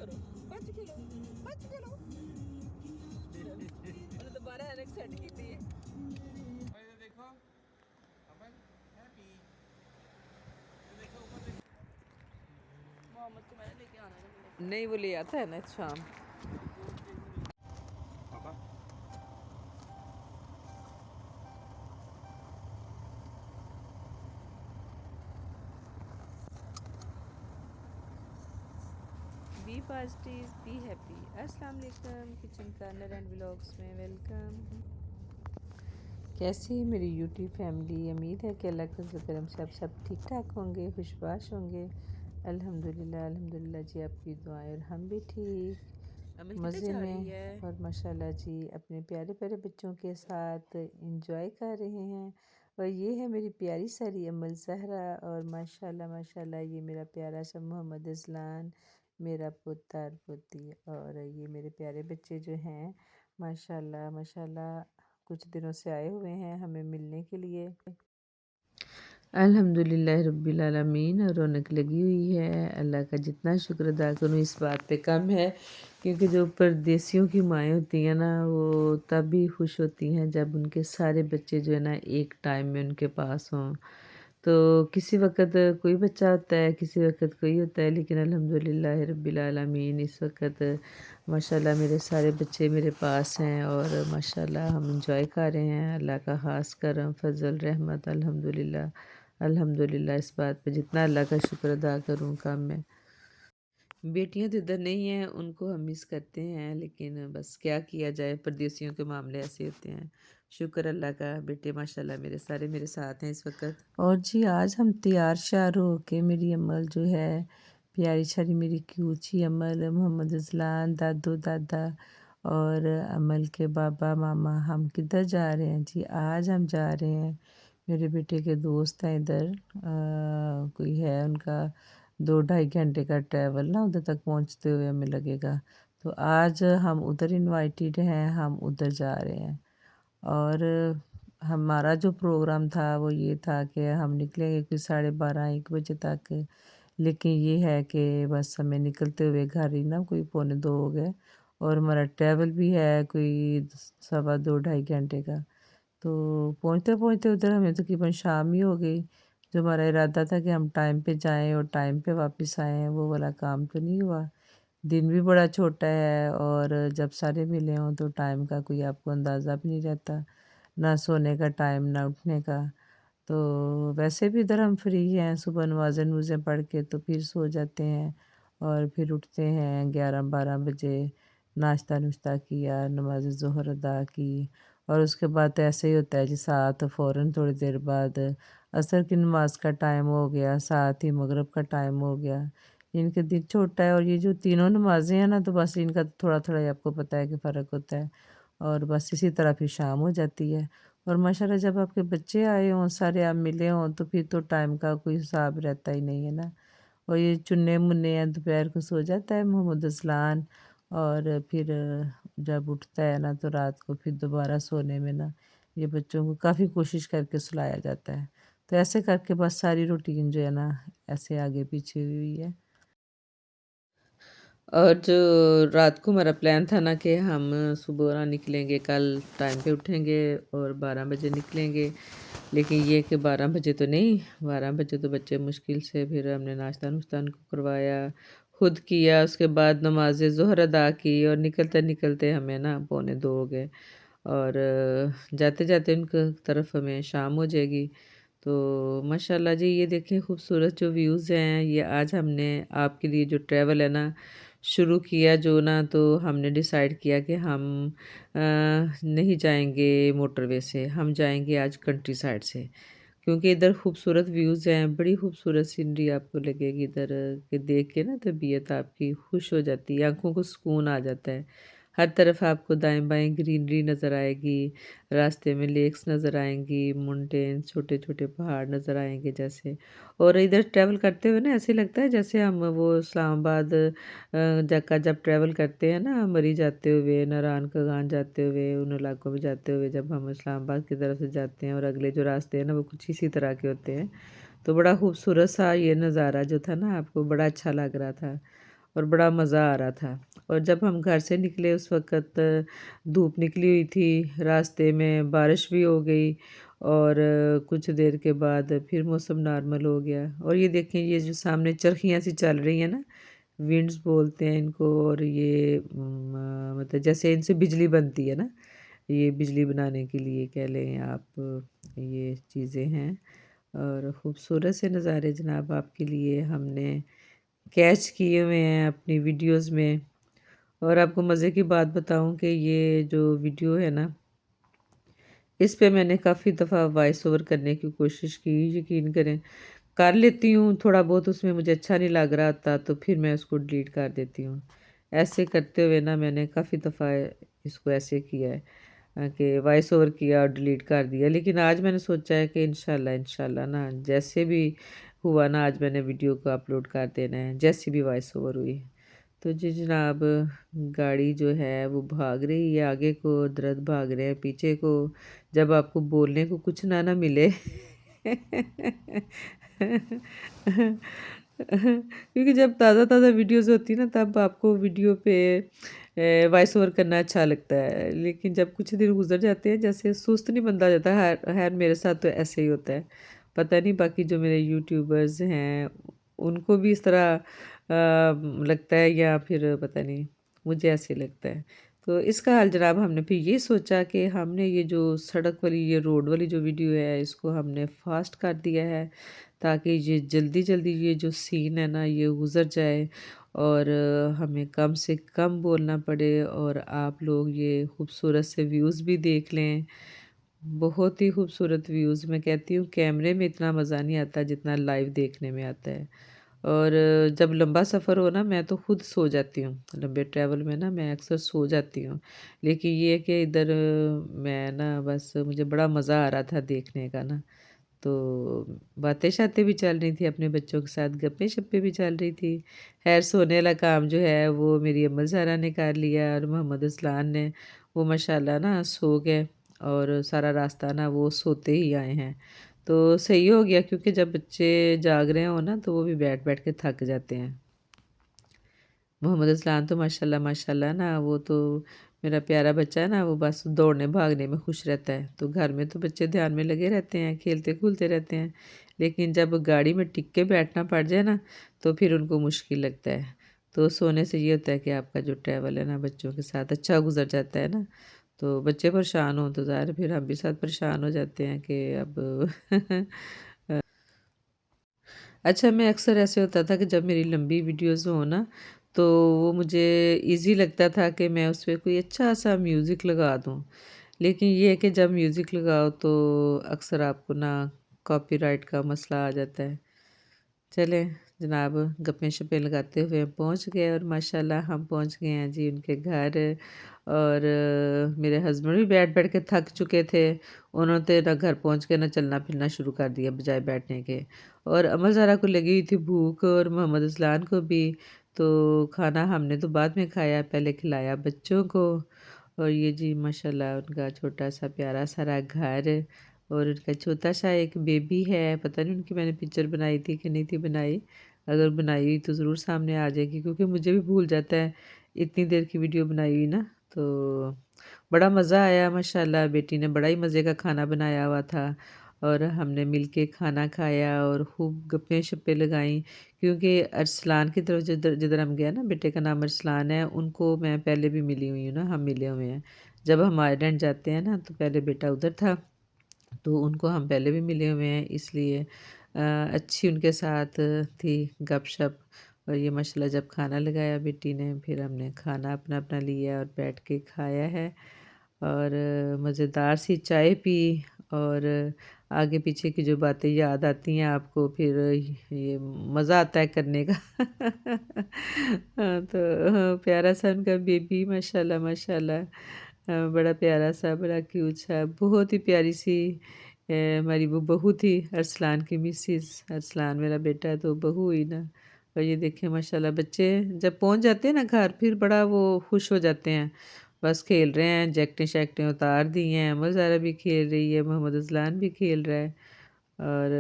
करो, 5 kilo 5 kilo ਉਹਨੇ ਦੁਬਾਰਾ ਐਨਕ ਸੈੱਟ ਕੀਤੀ ਹੈ। ਇਹ ਦੇਖੋ ਅਮਨ ਹੈਪੀ देखो ऊपर देखो मोहम्मद को मैंने लेके आना है ना मुझे। नहीं वो ले आता है ना शाम। पापा बी पॉजिटिव बी हैप्पी। अस्सलाम वालेकुम, किचन कार्नर एंड व्लॉग्स में वेलकम। कैसी है मेरी यूट्यूब फैमिली? उम्मीद है कि अल्लाह के करम से आप सब ठीक ठाक होंगे, खुशबाश होंगे। अल्हम्दुलिल्लाह अल्हम्दुलिल्लाह जी, आपकी दुआएं और हम भी ठीक मज़े में और माशाल्लाह जी अपने प्यारे प्यारे बच्चों के साथ इंजॉय कर रहे हैं। और ये है मेरी प्यारी सारी अमल ज़हरा, और माशाल्लाह माशाल्लाह ये मेरा प्यारा सा मोहम्मद इज़लान, मेरा पुत्र और पोती। और ये मेरे प्यारे बच्चे जो हैं माशाल्लाह माशाल्लाह कुछ दिनों से आए हुए हैं हमें मिलने के लिए। अल्हम्दुलिल्लाह रब्बिल आलमीन, और रौनक लगी हुई है। अल्लाह का जितना शुक्र अदा करूँ इस बात पे कम है, क्योंकि जो परदेसियों की माएँ होती हैं ना, वो तब भी खुश होती हैं जब उनके सारे बच्चे जो है ना एक टाइम में उनके पास हों। तो किसी वक़्त कोई बच्चा होता है, किसी वक़्त कोई होता है, लेकिन अल्हम्दुलिल्लाह रब्बिल आलमीन इस वक़्त माशाल्लाह मेरे सारे बच्चे मेरे पास हैं और माशाल्लाह हम इंजॉय कर रहे हैं। अल्लाह का ख़ास करम फ़ज़ल रहमत अल्हम्दुलिल्लाह अल्हम्दुलिल्लाह। इस बात पे जितना अल्लाह का शुक्र अदा करूँ कम है। बेटियां तो इधर नहीं हैं, उनको हम मिस करते हैं, लेकिन बस क्या किया जाए, परदेसियों के मामले ऐसे होते हैं। शुक्र अल्लाह का, बेटे माशाल्लाह मेरे सारे मेरे साथ हैं इस वक्त। और जी आज हम तैयार श्यार हो के, मेरी अमल जो है प्यारी शारी मेरी क्यूची अमल, मोहम्मद इज़लान, दादू दादा और अमल के बाबा मामा, हम किधर जा रहे हैं जी? आज हम जा रहे हैं, मेरे बेटे के दोस्त हैं इधर, कोई है उनका 2-2.5 घंटे का ट्रैवल ना उधर तक पहुंचते हुए हमें लगेगा। तो आज हम उधर इनवाइटेड हैं, हम उधर जा रहे हैं। और हमारा जो प्रोग्राम था वो ये था कि हम निकलेंगे कोई 12:30-1 बजे तक, लेकिन ये है कि बस हमें निकलते हुए घर ही ना कोई 1:45 हो गए, और हमारा ट्रैवल भी है कोई 2.25-2.5 घंटे का। तो पहुँचते-पहुँचते उधर हमें तकरीबन शाम ही हो गई। जो हमारा इरादा था कि हम टाइम पे जाएँ और टाइम पे वापस आएँ, वो वाला काम तो नहीं हुआ। दिन भी बड़ा छोटा है और जब सारे मिले हों तो टाइम का कोई आपको अंदाज़ा भी नहीं रहता, ना सोने का टाइम, ना उठने का। तो वैसे भी इधर हम फ्री हैं, सुबह नमाज़ें-नमूज़ें पढ़ के तो फिर सो जाते हैं और फिर उठते हैं 11-12 बजे, नाश्ता-नुश्ता किया, नमाज़ ज़ोहर अदा की, और उसके बाद तो ऐसे ही होता है जी, साथ फ़ौरन थोड़ी देर बाद असर की नमाज़ का टाइम हो गया, साथ ही मगरिब का टाइम हो गया। इनके दिन छोटा है और ये जो तीनों नमाज़ें हैं ना, तो बस इनका तो थोड़ा-थोड़ा ही आपको पता है कि फ़र्क होता है, और बस इसी तरह फिर शाम हो जाती है। और माशाल्लाह जब आपके बच्चे आए हों, सारे आप मिले हों, तो फिर तो टाइम का कोई हिसाब रहता ही नहीं है ना। और ये चुन्ने-मुन्ने हैं, दोपहर को सो जाता है मोहम्मद अज़लान, और फिर जब उठता है ना तो रात को फिर दोबारा सोने में ना ये बच्चों को काफ़ी कोशिश करके सुलाया जाता है। तो ऐसे करके बस सारी रूटीन जो है ना ऐसे आगे-पीछे हुई है। और जो रात को हमारा प्लान था ना कि हम सुबह ना निकलेंगे, कल टाइम पे उठेंगे और 12 बजे निकलेंगे, लेकिन ये कि 12 बजे तो नहीं, 12 बजे तो बच्चे मुश्किल से, फिर हमने नाश्ता-नुश्ता उनको करवाया, खुद किया, उसके बाद नमाज़ ज़ोहर अदा की और निकलते-निकलते हमें ना 1:45 हो गए, और जाते-जाते उनकी तरफ हमें शाम हो जाएगी। तो माशाल्लाह जी ये देखें खूबसूरत जो व्यूज़ हैं, ये आज हमने आपके लिए जो ट्रैवल है ना शुरू किया जो ना, तो हमने डिसाइड किया कि हम नहीं जाएँगे मोटरवे से, हम जाएँगे आज कंट्री साइड से। क्योंकि इधर खूबसूरत व्यूज़ हैं, बड़ी खूबसूरत सीनरी आपको लगेगी इधर के देख के ना, तबीयत आपकी खुश हो जाती है, आँखों को सुकून आ जाता है। हर तरफ आपको दाएँ-बाएँ ग्रीनरी नज़र आएगी, रास्ते में लेक्स नज़र आएँगी, माउंटेन्स, छोटे-छोटे पहाड़ नज़र आएँगे जैसे। और इधर ट्रैवल करते हुए ना ऐसे लगता है जैसे हम वो इस्लामाबाद का जब ट्रैवल करते हैं ना, मरी जाते हुए, नारायण कगान जाते हुए, उन इलाकों में जाते हुए जब हम इस्लामाबाद की तरफ से जाते हैं, और अगले जो रास्ते हैं ना वो कुछ इसी तरह के होते हैं। तो बड़ा खूबसूरत सा ये नज़ारा जो था ना आपको बड़ा अच्छा लग रहा था। اور بڑا مزہ آ رہا تھا۔ اور جب ہم گھر سے نکلے اس وقت دھوپ نکلی ہوئی تھی، راستے میں بارش بھی ہو گئی، اور کچھ دیر کے بعد پھر موسم نارمل ہو گیا۔ اور یہ دیکھیں، یہ جو سامنے چرخیاں سی چل رہی ہیں نا، ونڈز بولتے ہیں ان کو، اور یہ مطلب جیسے ان سے بجلی بنتی ہے نا، یہ بجلی بنانے کے لیے کہہ لیں آپ، یہ چیزیں ہیں۔ اور خوبصورت سے نظارے جناب آپ کے لیے ہم نے کیچ کیے ہوئے ہیں اپنی ویڈیوز میں۔ اور آپ کو مزے کی بات بتاؤں کہ یہ جو ویڈیو ہے نا، اس پہ میں نے کافی دفعہ وائس اوور کرنے کی کوشش کی، یقین کریں کر لیتی ہوں، تھوڑا بہت اس میں مجھے اچھا نہیں لگ رہا تھا تو پھر میں اس کو ڈیلیٹ کر دیتی ہوں۔ ایسے کرتے ہوئے نا میں نے کافی دفعہ اس کو ایسے کیا ہے کہ وائس اوور کیا اور ڈیلیٹ کر دیا، لیکن آج میں نے سوچا ہے کہ انشاءاللہ نا جیسے بھی ہوا نا، آج میں نے ویڈیو کو اپلوڈ کر دینا ہے جیسی بھی وائس اوور ہوئی۔ تو جی جناب، گاڑی جو ہے وہ بھاگ رہی ہے آگے کو، درخت بھاگ رہے ہیں پیچھے کو، جب آپ کو بولنے کو کچھ نہ ملے کیونکہ جب تازہ تازہ ویڈیوز ہوتی نا تب آپ کو ویڈیو پہ وائس اوور کرنا اچھا لگتا ہے، لیکن جب کچھ دن گزر جاتے ہیں جیسے سست نہیں بندہ جاتا ہے، خیر میرے ساتھ تو ایسے ہی ہوتا ہے، پتہ نہیں باقی جو میرے یوٹیوبرز ہیں ان کو بھی اس طرح لگتا ہے یا پھر پتہ نہیں، مجھے ایسے لگتا ہے۔ تو اس کا حل جناب ہم نے پھر یہ سوچا کہ ہم نے یہ جو سڑک والی، یہ روڈ والی جو ویڈیو ہے اس کو ہم نے فاسٹ کر دیا ہے، تاکہ یہ جلدی جلدی یہ جو سین ہے نا یہ گزر جائے، اور ہمیں کم سے کم بولنا پڑے، اور آپ لوگ یہ خوبصورت سے ویوز بھی دیکھ لیں۔ بہت ہی خوبصورت ویوز، میں کہتی ہوں کیمرے میں اتنا مزہ نہیں آتا جتنا لائیو دیکھنے میں آتا ہے۔ اور جب لمبا سفر ہو نا میں تو خود سو جاتی ہوں، لمبے ٹریول میں نا میں اکثر سو جاتی ہوں، لیکن یہ ہے کہ ادھر میں نا بس مجھے بڑا مزہ آ رہا تھا دیکھنے کا نا، تو باتیں شاتیں بھی چل رہی تھی اپنے بچوں کے ساتھ، گپیں شپیں بھی چل رہی تھی۔ خیر سونے والا کام جو ہے وہ میری اماں زہرا نے کر لیا، اور محمد اسلان نے، وہ ماشاءاللہ نا سو گئے، اور سارا راستہ نا وہ سوتے ہی آئے ہیں، تو صحیح ہو گیا، کیونکہ جب بچے جاگ رہے ہوں نا تو وہ بھی بیٹھ بیٹھ کے تھک جاتے ہیں۔ محمد اسلان تو ماشاءاللہ نا، وہ تو میرا پیارا بچہ ہے نا، وہ بس دوڑنے بھاگنے میں خوش رہتا ہے، تو گھر میں تو بچے دھیان میں لگے رہتے ہیں، کھیلتے کھولتے رہتے ہیں، لیکن جب گاڑی میں ٹک کے بیٹھنا پڑ جائے نا تو پھر ان کو مشکل لگتا ہے۔ تو سونے سے یہ ہوتا ہے کہ آپ کا جو ٹریول ہے نا بچوں کے ساتھ اچھا گزر جاتا ہے نا، تو بچے پریشان ہوں تو ظاہر ہے پھر ہم بھی ساتھ پریشان ہو جاتے ہیں کہ اب اچھا، میں اکثر ایسے ہوتا تھا کہ جب میری لمبی ویڈیوز ہوں نا تو وہ مجھے ایزی لگتا تھا کہ میں اس پہ کوئی اچھا سا میوزک لگا دوں، لیکن یہ ہے کہ جب میوزک لگاؤ تو اکثر آپ کو نا کاپی رائٹ کا مسئلہ آ جاتا ہے۔ چلیں جناب، گپیں شپیں لگاتے ہوئے ہم پہنچ گئے، اور ماشاءاللہ ہم پہنچ گئے ہیں جی ان کے گھر، اور میرے ہسبینڈ بھی بیٹھ بیٹھ کے تھک چکے تھے، انہوں نے نہ گھر پہنچ کے نہ چلنا پھرنا شروع کر دیا بجائے بیٹھنے کے، اور امل زہرا کو لگی ہوئی تھی بھوک، اور محمد اسلان کو بھی، تو کھانا ہم نے تو بعد میں کھایا، پہلے کھلایا بچوں کو۔ اور یہ جی ماشاءاللہ ان کا چھوٹا سا پیارا سارا گھر، اور ان کا چھوٹا سا ایک بیبی ہے، پتہ نہیں ان کی میں نے پکچر بنائی تھی کہ نہیں تھی بنائی، اگر بنائی ہوئی تو ضرور سامنے آ جائے گی، کیونکہ مجھے بھی بھول جاتا ہے اتنی دیر کی ویڈیو بنائی ہوئی نا، تو بڑا مزہ آیا ماشاءاللہ، بیٹی نے بڑا ہی مزے کا کھانا بنایا ہوا تھا، اور ہم نے مل کے کھانا کھایا اور خوب گپیں شپیں لگائیں، کیونکہ ارسلان کی طرف جدھر جدھر ہم گئے نا، بیٹے کا نام ارسلان ہے، ان کو میں پہلے بھی ملی ہوئی ہوں نا، ہم ملے ہوئے ہیں، جب ہم آئرلینڈ جاتے ہیں نا تو پہلے بیٹا ادھر تھا، تو ان کو ہم پہلے بھی ملے ہوئے ہیں، اس لیے اچھی ان کے ساتھ تھی گپ شپ۔ اور یہ ماشاءاللہ جب کھانا لگایا بیٹی نے، پھر ہم نے کھانا اپنا اپنا لیا اور بیٹھ کے کھایا ہے، اور مزیدار سی چائے پی، اور آگے پیچھے کی جو باتیں یاد آتی ہیں آپ کو، پھر یہ مزہ آتا ہے کرنے کا ہاں، تو پیارا سا ان کا بیبی ماشاءاللہ ماشاءاللہ، بڑا پیارا سا، بڑا کیوٹ سا، بہت ہی پیاری سی ہماری وہ بہو تھی، ارسلان کی مسز، ارسلان میرا بیٹا ہے تو بہو ہوئی نا۔ اور یہ دیکھیں ماشاءاللہ بچے جب پہنچ جاتے ہیں نا گھر، پھر بڑا وہ خوش ہو جاتے ہیں، بس کھیل رہے ہیں، جیکٹیں شیکٹیں اتار دی ہیں، امل زہرا بھی کھیل رہی ہے، محمد اسلان بھی کھیل رہا ہے، اور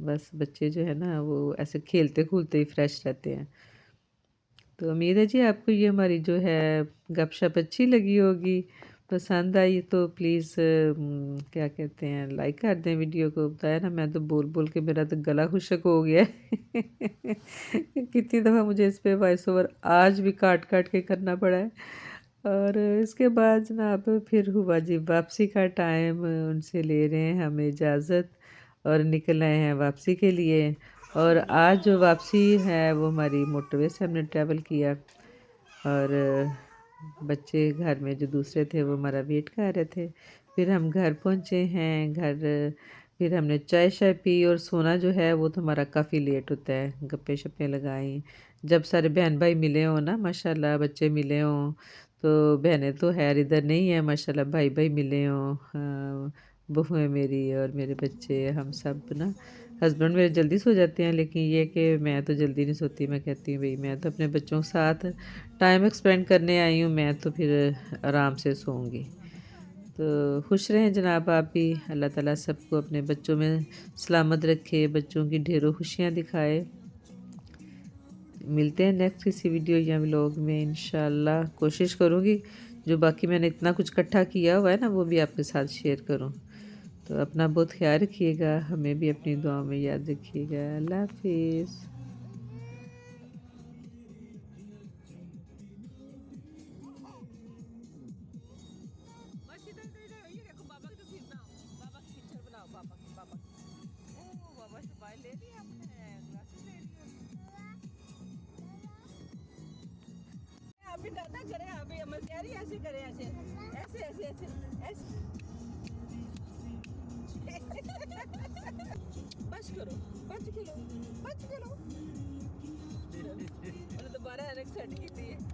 بس بچے جو ہے نا وہ ایسے کھیلتے کھولتے ہی فریش رہتے ہیں۔ तो उम्मीद है जी आपको ये हमारी जो है गपशप अच्छी लगी होगी, पसंद आई तो प्लीज़ क्या कहते हैं, लाइक कर दें वीडियो को। बताया ना, मैं तो बोल बोल के मेरा तो गला खुशक हो गया है। कितनी दफ़ा मुझे इस पे वॉइस ओवर आज भी काट काट के करना पड़ा है। और इसके बाद जनाब फिर हुआ जी वापसी का टाइम, उनसे ले रहे हैं हमें इजाज़त और निकल आए हैं वापसी के लिए। और आज जो वापसी है वो हमारी मोटरवे से हमने ट्रैवल किया, और बच्चे घर में जो दूसरे थे वो हमारा वेट कर रहे थे। फिर हम घर पहुंचे हैं। घर फिर हमने चाय शाय पी, और सोना जो है वो तो हमारा काफ़ी लेट होता है। गप्पे शप्पे लगाई, जब सारे बहन भाई मिले हों ना, माशाल्लाह बच्चे मिले हों, तो बहनें तो खैर इधर नहीं है माशाल्लाह, भाई भाई मिले हों, हाँ, बहुएँ मेरी और मेरे बच्चे, हम सब ना। हस्बैंड मेरे जल्दी सो जाते हैं, लेकिन ये कि मैं तो जल्दी नहीं सोती। मैं कहती हूँ भाई मैं तो अपने बच्चों के साथ टाइम एक्सपेंड करने आई हूँ, मैं तो फिर आराम से सोऊंगी। तो खुश रहें जनाब आप भी, अल्लाह ताला सबको अपने बच्चों में सलामत रखे, बच्चों की ढेरों खुशियाँ दिखाए। मिलते हैं नेक्स्ट किसी वीडियो या व्लॉग में इंशाल्लाह। कोशिश करूँगी जो बाकी मैंने इतना कुछ इकट्ठा किया हुआ है ना, वो भी आपके साथ शेयर करूँ। तो अपना बहुत ख्याल रखिएगा, हमें भी अपनी दुआ में याद रखिएगा। अल्लाह हाफिज़। अभी दादा करे, अभी अमर कह रही ऐसे करे, ऐसे ऐसे ऐसे ऐसे ऐसे। बच करो, बच करो, बच करो। दोबारा एलेक्स सेट की थी।